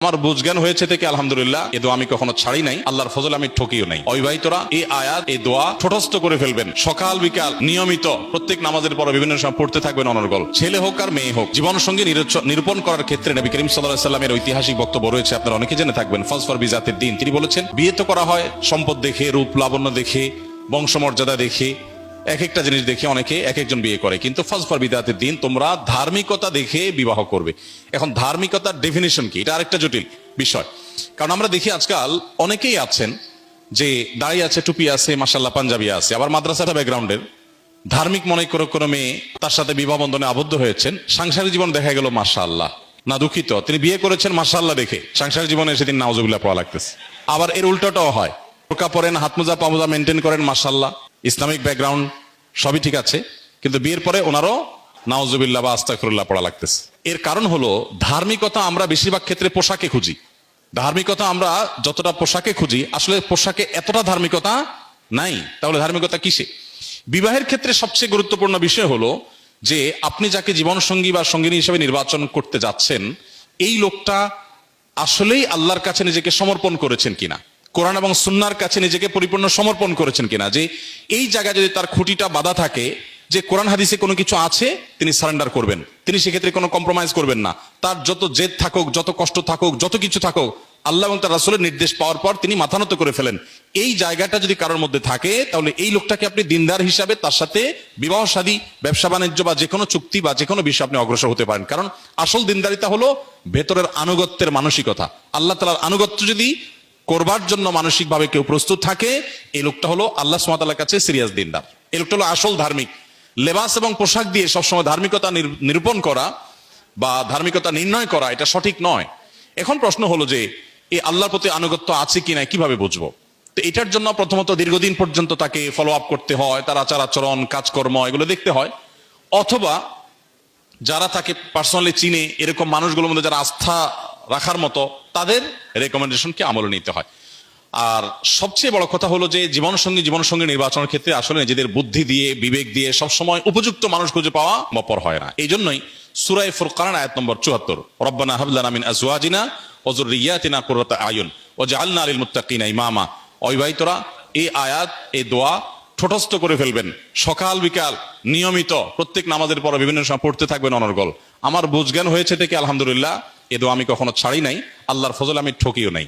আমার বুঝজ্ঞান হয়েছে থেকে আলহামদুলিল্লাহ, এ দোয়া আমি কখনো ছাড়ি নাই, আল্লাহর ফজলে আমি ঠকিও নাই। অবিবাহিতরা এই আয়াত, এই দোয়া ঠোঁটস্থ করে ফেলবেন, সকাল বিকাল নিয়মিত প্রত্যেক নামাজের পর বিভিন্ন সময় পড়তে থাকবেন অনর্গল। ছেলে হোক আর মেয়ে হোক, জীবন সঙ্গী নিরূপণ করার ক্ষেত্রে নবী করিম সাল্লাল্লাহু আলাইহি ওয়াসাল্লামের ঐতিহাসিক বক্তব্য রয়েছে, আপনারা অনেকে জেনে থাকবেন। ফাজফার বিজাতিদ দ্বীন, তিনি বলেছেন বিয়ে তো করা হয় সম্পদ দেখে, রূপ লাবণ্য দেখে, বংশমর্যাদা দেখে, এক একটা জিনিস দেখে অনেকে এক একজন বিয়ে করে, কিন্তু ফাজফার বিদাতের দিন তোমরা ধার্মিকতা দেখে বিবাহ করবে। এখন ধার্মিকতার ডেফিনিশন কি, এটা আরেকটা জটিল বিষয়। কারণ আমরা দেখি আজকাল অনেকেই আছেন যে দাড়ি আছে, টুপি আছে, মাশাআল্লাহ পাঞ্জাবি আছে, আবার মাদ্রাসা ব্যাকগ্রাউন্ডের, ধার্মিক মনে করে কোনো মেয়ে তার সাথে বিবাহ বন্ধনে আবদ্ধ হয়েছেন, সাংসারিক জীবন দেখা গেল মাশাআল্লাহ, না দুঃখিত, তিনি বিয়ে করেছেন মাশাআল্লাহ দেখে, সাংসারিক জীবনে সেদিন নাউজুবিল্লাহ পাওয়া লাগতেছে। আবার এর উল্টোটাও হয়, বোরকা পরেন, হাত মোজা পা মোজা মেনটেন করেন মাশাআল্লাহ, ইসলামিক ব্যাকগ্রাউন্ড সবই ঠিক আছে, কিন্তু বিয়ের পরে ওনারও নাউজুবিল্লাহ বা আস্তাগফিরুল্লাহ পড়া লাগতেছে। এর কারণ হলো ধার্মিকতা আমরা বেশিরভাগ ক্ষেত্রে পোশাকে খুঁজি। ধার্মিকতা আমরা যতটা পোশাকে খুঁজি, আসলে পোশাকে এতটা ধার্মিকতা নাই। তাহলে ধার্মিকতা কিসে? বিবাহের ক্ষেত্রে সবচেয়ে গুরুত্বপূর্ণ বিষয় হলো যে আপনি যাকে জীবন সঙ্গী বা সঙ্গিনী হিসেবে নির্বাচন করতে যাচ্ছেন, এই লোকটা আসলেই আল্লাহর কাছে নিজেকে সমর্পণ করেছেন কিনা, কোরআন এবং সুন্নাহর কাছে নিজেকে পরিপূর্ণ সমর্পণ করেছেন কিনা। যে এই জায়গায় যদি তার খুঁটিটা বাঁধা থাকে যে কোরআন হাদিসে কোনো কিছু আছে, তিনি সারেন্ডার করবেন, তিনি সেক্ষেত্রে কোনো কম্প্রোমাইজ করবেন না। তার যত জেদ থাকুক, যত কষ্ট থাকুক, যত কিছু থাকুক, আল্লাহ এবং তার রাসূলের নির্দেশ পাওয়ার পর তিনি মাথা নত করে ফেলেন। এই জায়গাটা যদি কারোর মধ্যে থাকে, তাহলে এই লোকটাকে আপনি দিনদার হিসাবে তার সাথে বিবাহ শাদী, ব্যবসা বাণিজ্য বা যে কোনো চুক্তি বা যে কোনো বিষয়ে আপনি অগ্রসর হতে পারেন। কারণ আসল দিনদারিতা হলো ভেতরের আনুগত্যের মানসিকতা। আল্লাহ তাআলার আনুগত্য যদি করবার জন্য মানসিকভাবে কেউ প্রস্তুত থাকে, এই লোকটা হলো আল্লাহ সুবহানাহু ওয়া তাআলার কাছে সিরিয়াস দিনদার, এই লোকটা হলো আসল ধার্মিক। লেবাস এবং পোশাক দিয়ে সবসময় ধার্মিকতা নিরূপণ করা বা ধার্মিকতা নির্ণয় করা, এটা সঠিক নয়। এখন প্রশ্ন হলো যে এই আল্লাহর প্রতি আনুগত্য আছে কিনা কিভাবে বুঝবো? তো এটার জন্য প্রথমত দীর্ঘদিন পর্যন্ত তাকে ফলো আপ করতে হয়, তার আচার আচরণ, কাজকর্ম এগুলো দেখতে হয়। অথবা যারা তাকে পার্সোনালি চিনে, এরকম মানুষগুলোর মধ্যে যারা আস্থা রাখার মতো, তাদের রেকমেন্ডেশনকে আমলে নিতে হয়। আর সবচেয়ে বড় কথা হলো যে জীবনসঙ্গী নির্বাচনের ক্ষেত্রে আসলে নিজেদের বুদ্ধি দিয়ে, বিবেক দিয়ে সবসময় উপযুক্ত মানুষ খুঁজে পাওয়া মপর হয় না। এই জন্যই সূরা ফুরকান আয়াত নম্বর ৭৪, রব্বানা হাব লানা মিন আজওয়াজিনা ওয়া যুররিয়াতিনা কুররাতা আয়ুন ওয়াজআলনা লিল মুত্তাকিনা ইমামা। অবিবাহিতরা এই আয়াত, এই দোয়া ঠোঁটস্থ করে ফেলবেন, সকাল বিকাল নিয়মিত প্রত্যেক নামাজের পর বিভিন্ন সময় পড়তে থাকবেন অনর্গল। আমার বুঝজ্ঞান হয়েছে থেকে আলহামদুলিল্লাহ, এ দোয়া আমি কখনো ছাড়ি নাই, আল্লাহর ফজলে আমি ঠকিও নাই।